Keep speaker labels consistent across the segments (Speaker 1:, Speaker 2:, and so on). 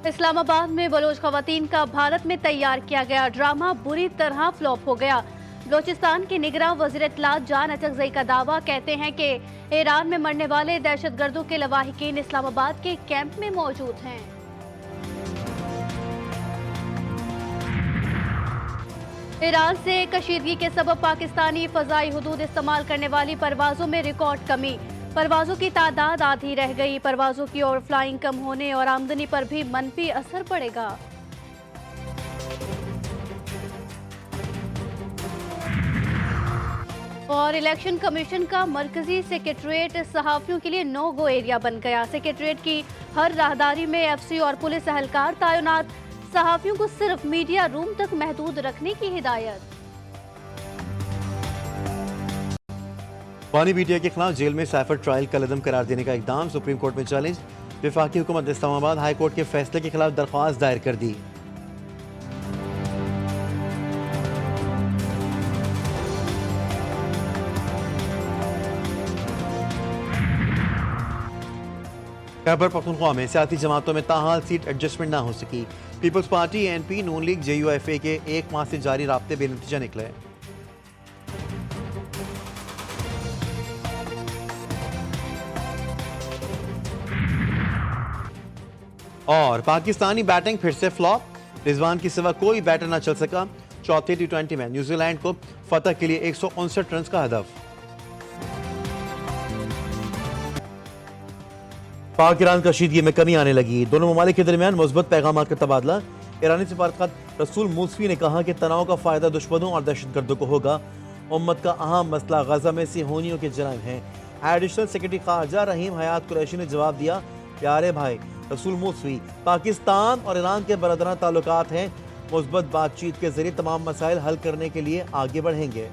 Speaker 1: इस्लामाबाद में बलोच खवातीन का भारत में तैयार किया गया ड्रामा बुरी तरह फ्लॉप हो गया। बलोचिस्तान के निगरां वज़ीर इत्तलात जान अचकज़ई का दावा, कहते हैं कि ईरान में मरने वाले दहशतगर्दों के लवाहिकीन इस्लामाबाद के कैंप में मौजूद हैं। ईरान से कशीदगी के सबब पाकिस्तानी फ़ज़ाई हुदूद इस्तेमाल करने वाली परवाज़ों में रिकॉर्ड कमी। परवाज़ों की तादाद आधी रह गई। परवाज़ों की ओवर फ्लाइंग कम होने और आमदनी पर भी मनफी असर पड़ेगा। और इलेक्शन कमीशन का मरकजी सेक्रेटरीट सहाफ़ियों के लिए नो गो एरिया बन गया। सेक्रेटरीट की हर राहदारी में एफसी और पुलिस एहलकार तैनात। सहाफ़ियों को सिर्फ मीडिया रूम तक महदूद रखने की हिदायत।
Speaker 2: पानी मीडिया के खिलाफ जेल में साइफर ट्रायल का कदम करार देने का इकदाम, सुप्रीम कोर्ट में चैलेंज। वफाकी हुकूमत ने इस्लामाबाद हाई कोर्ट के फैसले के खिलाफ दरख्वास्त दायर कर दी। खैबर पख्तूनख्वा में सियासी जमातों में ताहाल सीट एडजस्टमेंट ना हो सकी। पीपल्स पार्टी, एनपी, नून लीग, JUIFA के एक माह से जारी राब्ते बेनतीजा निकले। और पाकिस्तानी बैटिंग फिर से फ्लॉप। रिजवान के सिवा कोई बैटर ना चल सका। चौथे T20 में न्यूजीलैंड को फतह के लिए 159 रन का हदफ। पाक ईरान कशीदगी में कमी आने लगी। दोनों ममालिक के दरमियान मुस्बत पैगाम का तबादला। ईरानी सफारतकार रसूल मूसवी ने कहा कि तनाव का फायदा दुश्मनों और दहशतगर्दों को होगा। उम्मत का अहम मसला गजा में सिहोनियों के जराइम हैं। एडिशनल सेक्रेटरी खारजा रहीम हयात कुरैशी ने जवाब दिया, प्यारे भाई रसूल मूसवी, पाकिस्तान और ईरान के बरदराना ताल्लुकात हैं। मुस्बत बातचीत के जरिए तमाम मसाइल हल करने के लिए आगे बढ़ेंगे।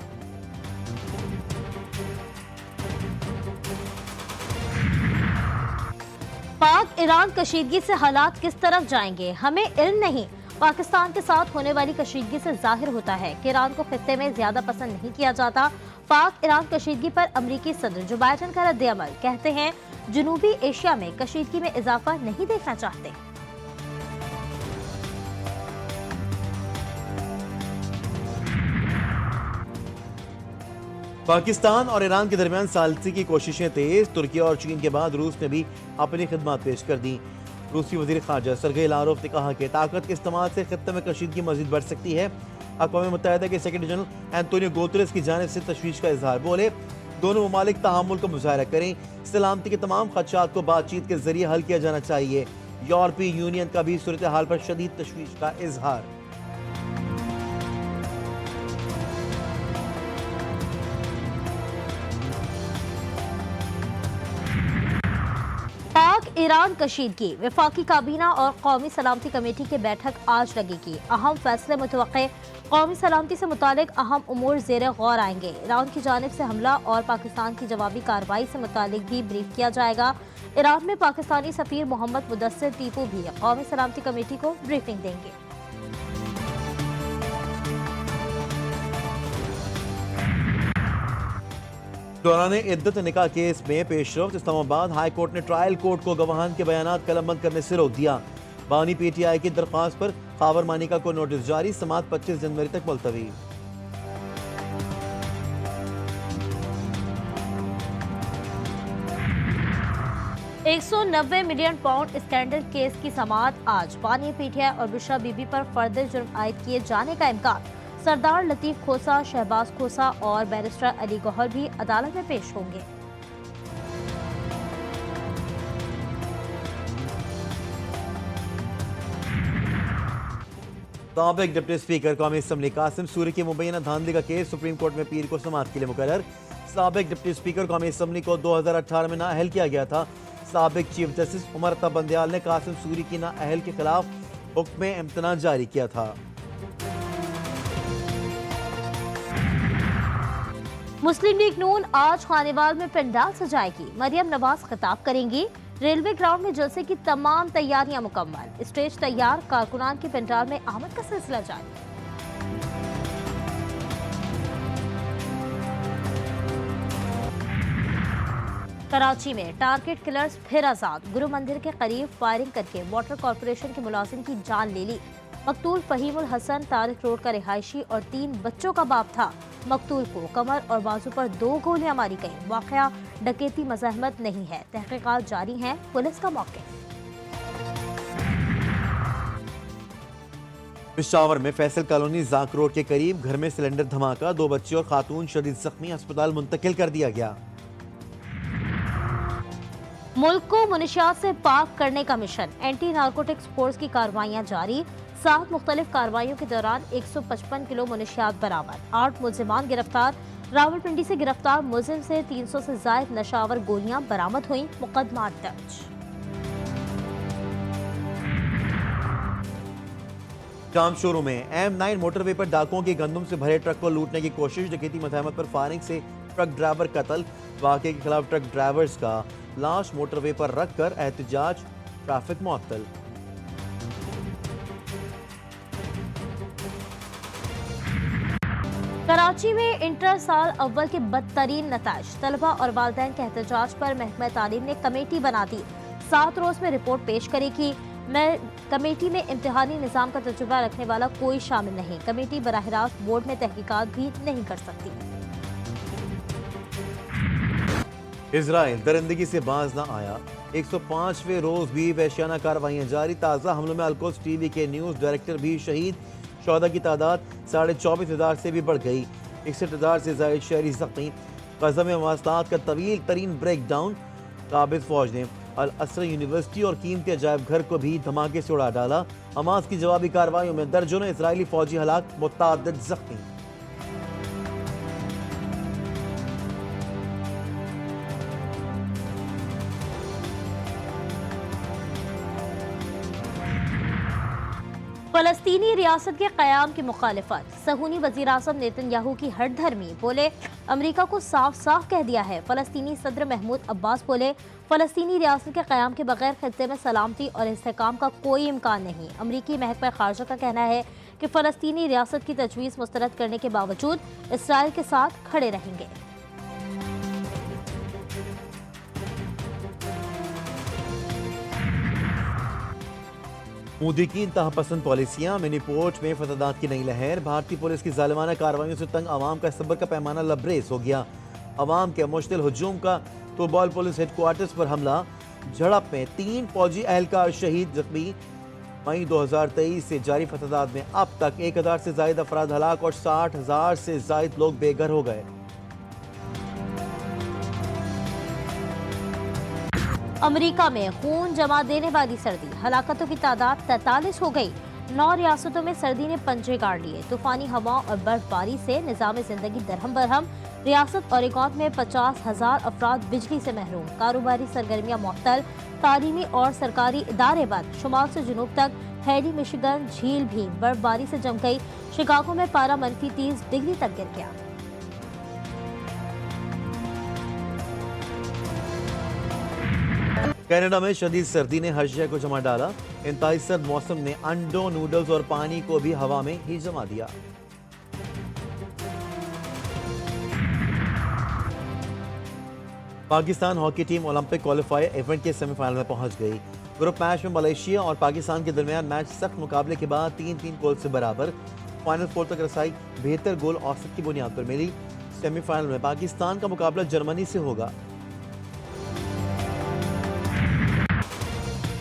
Speaker 3: पाक ईरान कशीदगी से हालात किस तरफ जाएंगे, हमें इल्म नहीं। पाकिस्तान के साथ होने वाली कशीदगी से जाहिर होता है कि ईरान को खित्ते में ज्यादा पसंद नहीं किया जाता। पाक ईरान कशीदगी पर अमरीकी सदर जो बाइडन का रद्द-ए-अमल, कहते हैं जनूबी एशिया में कशीदगी में इजाफा नहीं देखना चाहते।
Speaker 2: पाकिस्तान और ईरान के दरमियान सालसी की कोशिशें तेज। तुर्की और चीन के बाद रूस ने भी अपनी खिदमत पेश कर दी। रूसी वजीर खारजा सरगेई लारोव ने कहा कि ताकत के इस्तेमाल से खित्ते में कशीदगी मजीद बढ़ सकती है। अक़वाम मुत्तहिदा के सेक्रेटरी जनरल एंटोनियो गुतेरेस की जानिब से तशवीश का इजहार। बोले, दोनों ममालिक तहामुल का मुजाहरा करें। सलामती के तमाम खदशात को बातचीत के जरिए हल किया जाना चाहिए। यूरोपीय यूनियन का भी सूरत हाल पर शदीद तशवीश का इजहार।
Speaker 3: पाक ईरान कशीदगी, वफाकी काबीना और कौमी सलामती कमेटी की बैठक आज लगेगी। अहम फैसले मुतवक्के। कौमी सलामती से मुतालिक अहम उमूर ज़ेरे गौर आएंगे। ईरान की जानिब से हमला और पाकिस्तान की जवाबी कार्रवाई से मुतालिक भी ब्रीफ किया जाएगा। ईरान में पाकिस्तानी सफीर मोहम्मद मुदस्सिर टीपू भी कौमी सलामती कमेटी को ब्रीफिंग देंगे।
Speaker 2: दौरान इद्दत निकाह केस में पेशरफ्त। इस्लामाबाद हाई कोर्ट ने ट्रायल कोर्ट को गवाहान के बयानात कलमबंद करने से रोक दिया। बानी PTI की दरख्वास्त पर खावर मानिका को नोटिस जारी। समात 25 जनवरी तक मुलतवी।
Speaker 3: £190 मिलियन स्कैंडल केस की समाअत आज। बानी PTI और बुशरा बीबी पर फर्दर जुर्म आयद किए जाने का इम्कान। सरदार लतीफ खोसा, शहबाज खोसा और बैरिस्टर अली गौहर भी अदालत में पेश होंगे।
Speaker 2: साबिक डिप्टी स्पीकर कौमी असम्बली कासिम सूरी की मुबैना धांधली का केस सुप्रीम कोर्ट में पीर को समाअत के लिए मुकर्रर। साबिक डिप्टी स्पीकर कौमी असम्बली को 2018 में नाअहल किया गया था। साबिक चीफ जस्टिस उमर अता बंदयाल ने कासिम सूरी की नाअहल के खिलाफ हुक्म इम्तना जारी किया था।
Speaker 3: मुस्लिम लीग नून आज खानेवाल में पंडाल सजाएगी। मरियम नवाज खिताब करेंगी। रेलवे ग्राउंड में जलसे की तमाम तैयारियां मुकम्मल। स्टेज तैयार। कारकुनान की पंडाल में आमद का सिलसिला जारी। कराची में टारगेट किलर्स फिर आजाद। गुरु मंदिर के करीब फायरिंग करके वाटर कॉर्पोरेशन के मुलाजिम की जान ले ली। मकतूल फहीमुल हसन तारिक रोड का रिहायशी और 3 बच्चों का बाप था। मकतूल को कमर और बाजू पर 2 गोलियां मारी गई। वाकया डकैती मज़ाहमत नहीं है, तहकीकात जारी हैं, पुलिस का मौके।
Speaker 2: पेशावर में फैसल कॉलोनी जाक रोड के करीब घर में सिलेंडर धमाका, 2 बच्चे और खातून शदीद जख्मी, अस्पताल मुंतकिल कर दिया गया।
Speaker 3: मुल्क को मुनशियात से पाक करने का मिशन, एंटी नारकोटिक्स फोर्स की कार्रवाइयां जारी। 7 मुख्तलिफ कार्रवाइयों के दौरान 155 किलो मुनशियात बरामद, 8 मुलजिमान गिरफ्तार। रावलपिंडी से गिरफ्तार मुलजिम से 300 से ज्यादा नशावर गोलियां बरामद हुई, मुकदमा दर्ज।
Speaker 2: शाम शोरू में M9 मोटरवे पर डाकुओं की गंदम से भरे ट्रक को लूटने की कोशिश, डकैती मज़ाहमत पर फायरिंग से ट्रक ड्राइवर कत्ल। वाक़े के खिलाफ ट्रक ड्राइवर्स का लाश मोटरवे पर रखकर एहतजाज, ट्रैफिक मुअत्तल।
Speaker 3: कराची में इंटर साल अव्वल के बदतरीन नताइज, तलबा और वालिदैन के एहतजाज पर महकमा तालीम ने कमेटी बना दी। 7 रोज में रिपोर्ट पेश करेगी। कमेटी में इम्तिहानी निज़ाम का तजुर्बा रखने वाला कोई शामिल नहीं। कमेटी बराह रास्त बोर्ड में तहकीकात भी नहीं कर सकती।
Speaker 2: इजराइल दरिंदगी से बाज न आया, 105वें रोज भी वहशियाना कार्रवाइयां जारी। ताज़ा हमलों में अलकोस टीवी के न्यूज़ डायरेक्टर भी शहीद। शोहदा की तादाद 24,500 से भी बढ़ गई, 61,000 से ज्यादा शहरी जख्मी। गज़ा में मवासलात का तवील तरीन ब्रेक डाउन। काबिज फौज ने अल असर यूनिवर्सिटी और कीमती अजायब घर को भी धमाके से उड़ा डाला। हमास की जवाबी कार्रवाइयों में दर्जनों इजरायली फौजी हलाक, मुतअद्दिद जख्मी।
Speaker 3: फलस्तीनी रियासत के क़याम की मुखालिफत, सहूनी वज़ीर आज़म नेतन्याहू की हठधर्मी। बोले अमरीका को साफ साफ कह दिया है। फलस्तीनी सदर महमूद अब्बास बोले फलस्तीनी रियासत के क़याम के बगैर खित्ते में सलामती और इस्तेहकाम का कोई इम्कान नहीं। अमरीकी महकमा ख़ारजा का कहना है कि फ़लस्तीनी रियासत की तजवीज़ मुस्तरद करने के बावजूद इसराइल के साथ खड़े रहेंगे।
Speaker 2: मोदी की इंतहा पसंद पॉलिसियां, मिनीपोर्ट में फसादात की नई लहर। भारतीय पुलिस की जालिमाना कार्रवाइयों से तंग आवाम का सब्र का पैमाना लबरेज हो गया। आवाम के मुश्तिल हुजूम का तोबाल पुलिस हेडक्वार्टर्स पर हमला, झड़प में 3 फौजी एहलकार शहीद, जख्मी। मई 2023 से जारी फसादात में अब तक 1000 से ज्यादा अफराद हलाक और 60,000 से ज्यादा लोग बेघर हो गए।
Speaker 3: अमेरिका में खून जमा देने वाली सर्दी, हलाकतों की तादाद 43 हो गई। 9 रियासतों में सर्दी ने पंजे गाड़ लिए। तूफानी हवा और बर्फबारी से निज़ाम जिंदगी दरहम बरहम। रियासत ओरेगॉन में 50,000 अफराद बिजली से महरूम। कारोबारी सरगर्मियां मुअत्तल, तालीमी और सरकारी इदारे बंद। शुमाल से जुनूब तक हैडी मिशिगन झील भी बर्फबारी से जम गई। शिकागो में पारा -30 डिग्री तक गिर गया।
Speaker 2: कनाडा में शदीद सर्दी ने हर शय को जमा डाला। इंतहाई सर्द मौसम ने अंडों, नूडल्स और पानी को भी हवा में ही जमा दिया। Pakistan hockey team Olympic qualifier event के सेमीफाइनल में पहुंच गई। ग्रुप मैच में मलेशिया और पाकिस्तान के दरमियान मैच सख्त मुकाबले के बाद 3-3 गोल से बराबर। फाइनल 4 तक रसाई बेहतर गोल औसत की बुनियाद पर मिली। सेमीफाइनल में पाकिस्तान का मुकाबला जर्मनी से होगा।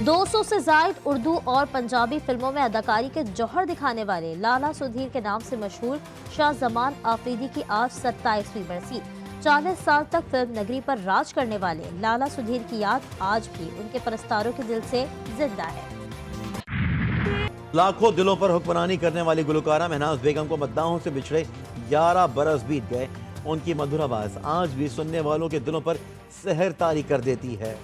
Speaker 3: 200 से जायद उर्दू और पंजाबी फिल्मों में अदाकारी के जौहर दिखाने वाले लाला सुधीर के नाम से मशहूर शाह जमान आफरीदी की आज 27वीं बरसी। 40 साल तक फिल्म नगरी पर राज करने वाले लाला सुधीर की याद आज भी उनके परस्तारों के दिल से जिंदा है।
Speaker 2: लाखों दिलों पर हुक्मरानी करने वाली गुलकारा महनाज बेगम को मद्दाहों से बिछड़े 11 बरस बीत गए। उनकी मधुर आवाज आज भी सुनने वालों के दिलों पर सहर तारी कर देती है।